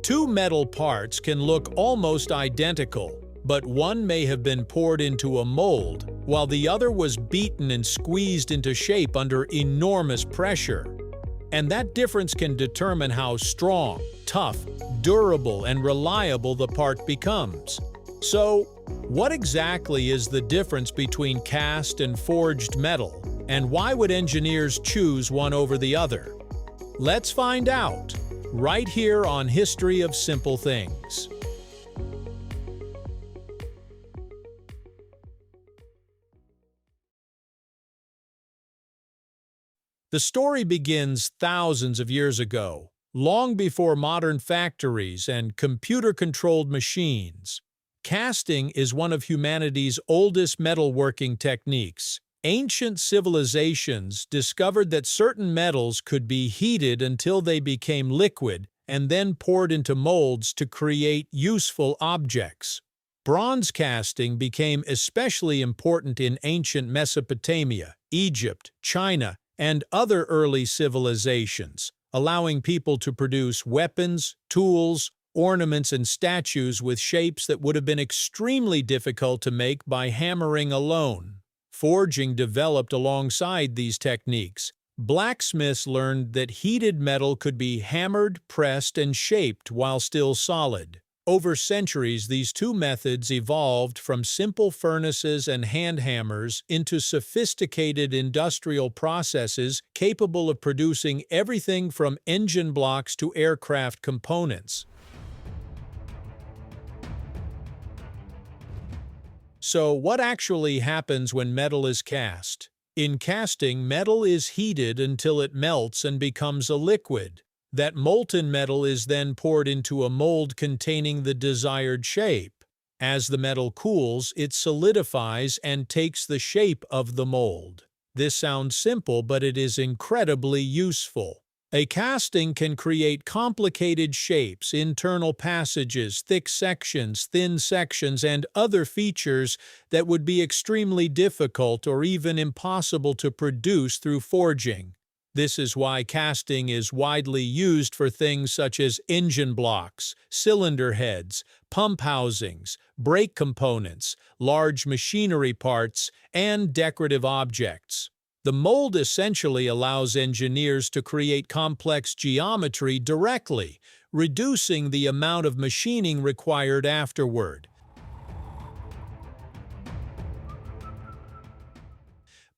Two metal parts can look almost identical, but one may have been poured into a mold, while the other was beaten and squeezed into shape under enormous pressure. And that difference can determine how strong, tough, durable, and reliable the part becomes. So, what exactly is the difference between cast and forged metal, and why would engineers choose one over the other? Let's find out, right here on History of Simple Things. The story begins thousands of years ago, long before modern factories and computer-controlled machines. Casting is one of humanity's oldest metalworking techniques. Ancient civilizations discovered that certain metals could be heated until they became liquid and then poured into molds to create useful objects. Bronze casting became especially important in ancient Mesopotamia, Egypt, China, and other early civilizations, allowing people to produce weapons, tools, ornaments, and statues with shapes that would have been extremely difficult to make by hammering alone. Forging developed alongside these techniques. Blacksmiths learned that heated metal could be hammered, pressed, and shaped while still solid. Over centuries, these two methods evolved from simple furnaces and hand hammers into sophisticated industrial processes capable of producing everything from engine blocks to aircraft components. So, what actually happens when metal is cast? In casting, metal is heated until it melts and becomes a liquid. That molten metal is then poured into a mold containing the desired shape. As the metal cools, it solidifies and takes the shape of the mold. This sounds simple, but it is incredibly useful. A casting can create complicated shapes, internal passages, thick sections, thin sections, and other features that would be extremely difficult or even impossible to produce through forging. This is why casting is widely used for things such as engine blocks, cylinder heads, pump housings, brake components, large machinery parts, and decorative objects. The mold essentially allows engineers to create complex geometry directly, reducing the amount of machining required afterward.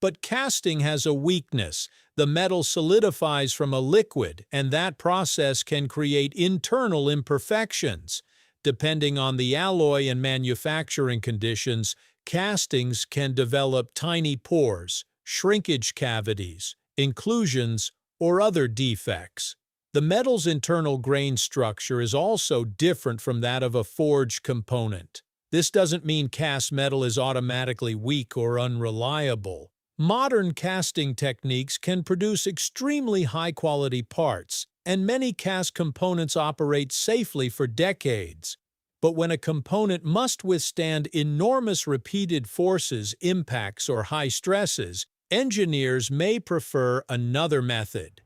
But casting has a weakness. The metal solidifies from a liquid, and that process can create internal imperfections. Depending on the alloy and manufacturing conditions, castings can develop tiny pores, shrinkage cavities, inclusions, or other defects. The metal's internal grain structure is also different from that of a forged component. This doesn't mean cast metal is automatically weak or unreliable. Modern casting techniques can produce extremely high-quality parts, and many cast components operate safely for decades. But when a component must withstand enormous repeated forces, impacts, or high stresses, engineers may prefer another method.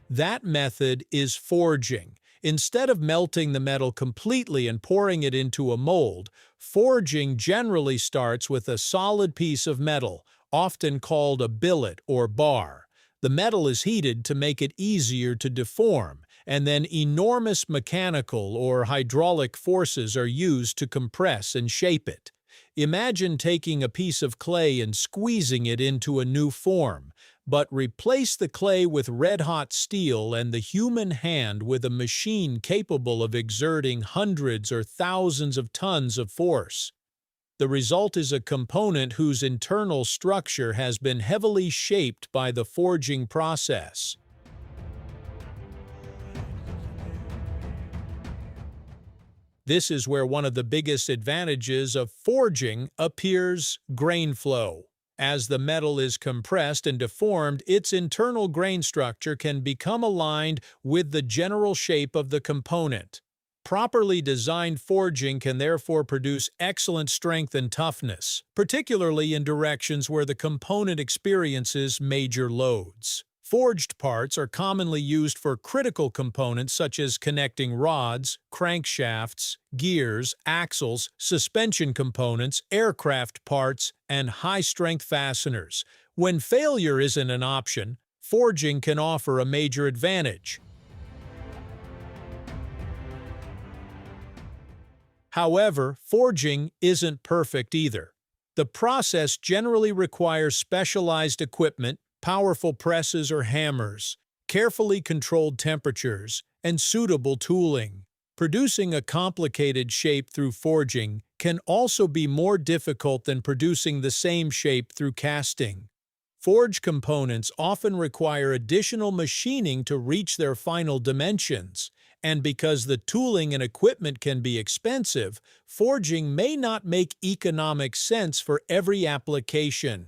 That method is forging. Instead of melting the metal completely and pouring it into a mold, forging generally starts with a solid piece of metal, often called a billet or bar. The metal is heated to make it easier to deform, and then enormous mechanical or hydraulic forces are used to compress and shape it. Imagine taking a piece of clay and squeezing it into a new form, but replace the clay with red-hot steel and the human hand with a machine capable of exerting hundreds or thousands of tons of force. The result is a component whose internal structure has been heavily shaped by the forging process. This is where one of the biggest advantages of forging appears: grain flow. As the metal is compressed and deformed, its internal grain structure can become aligned with the general shape of the component. Properly designed forging can therefore produce excellent strength and toughness, particularly in directions where the component experiences major loads. Forged parts are commonly used for critical components such as connecting rods, crankshafts, gears, axles, suspension components, aircraft parts, and high-strength fasteners. When failure isn't an option, forging can offer a major advantage. However, forging isn't perfect either. The process generally requires specialized equipment, powerful presses or hammers, carefully controlled temperatures, and suitable tooling. Producing a complicated shape through forging can also be more difficult than producing the same shape through casting. Forged components often require additional machining to reach their final dimensions, and because the tooling and equipment can be expensive, forging may not make economic sense for every application.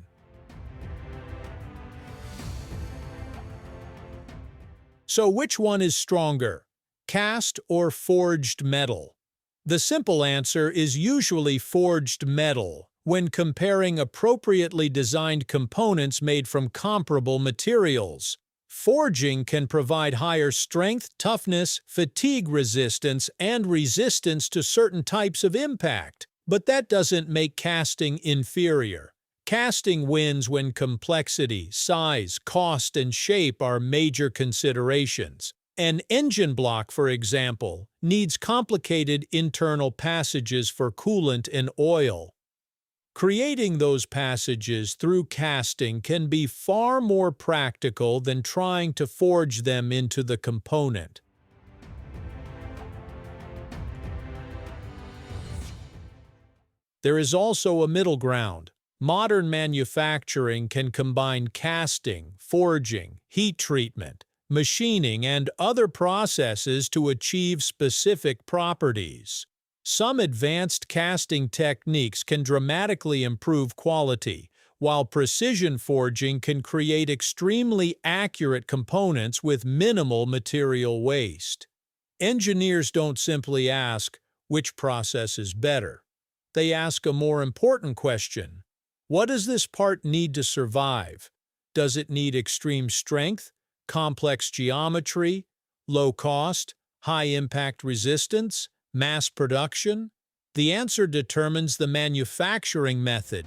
So which one is stronger, cast or forged metal? The simple answer is usually forged metal when comparing appropriately designed components made from comparable materials. Forging can provide higher strength, toughness, fatigue resistance, and resistance to certain types of impact, but that doesn't make casting inferior. Casting wins when complexity, size, cost, and shape are major considerations. An engine block, for example, needs complicated internal passages for coolant and oil. Creating those passages through casting can be far more practical than trying to forge them into the component. There is also a middle ground. Modern manufacturing can combine casting, forging, heat treatment, machining, and other processes to achieve specific properties. Some advanced casting techniques can dramatically improve quality, while precision forging can create extremely accurate components with minimal material waste. Engineers don't simply ask, which process is better? They ask a more important question. What does this part need to survive? Does it need extreme strength, complex geometry, low cost, high impact resistance, mass production? The answer determines the manufacturing method.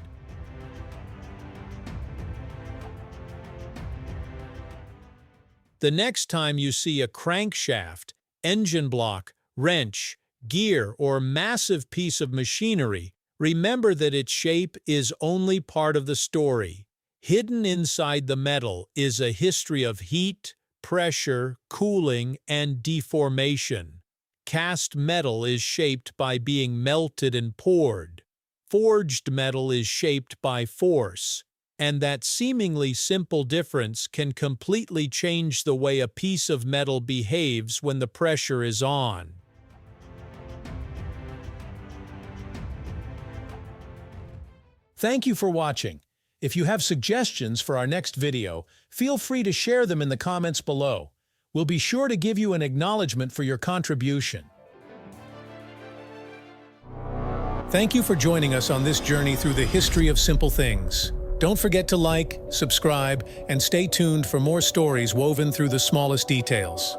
The next time you see a crankshaft, engine block, wrench, gear, or massive piece of machinery, remember that its shape is only part of the story. Hidden inside the metal is a history of heat, pressure, cooling, and deformation. Cast metal is shaped by being melted and poured. Forged metal is shaped by force. And that seemingly simple difference can completely change the way a piece of metal behaves when the pressure is on. Thank you for watching. If you have suggestions for our next video, feel free to share them in the comments below. We'll be sure to give you an acknowledgement for your contribution. Thank you for joining us on this journey through the history of simple things. Don't forget to like, subscribe, and stay tuned for more stories woven through the smallest details.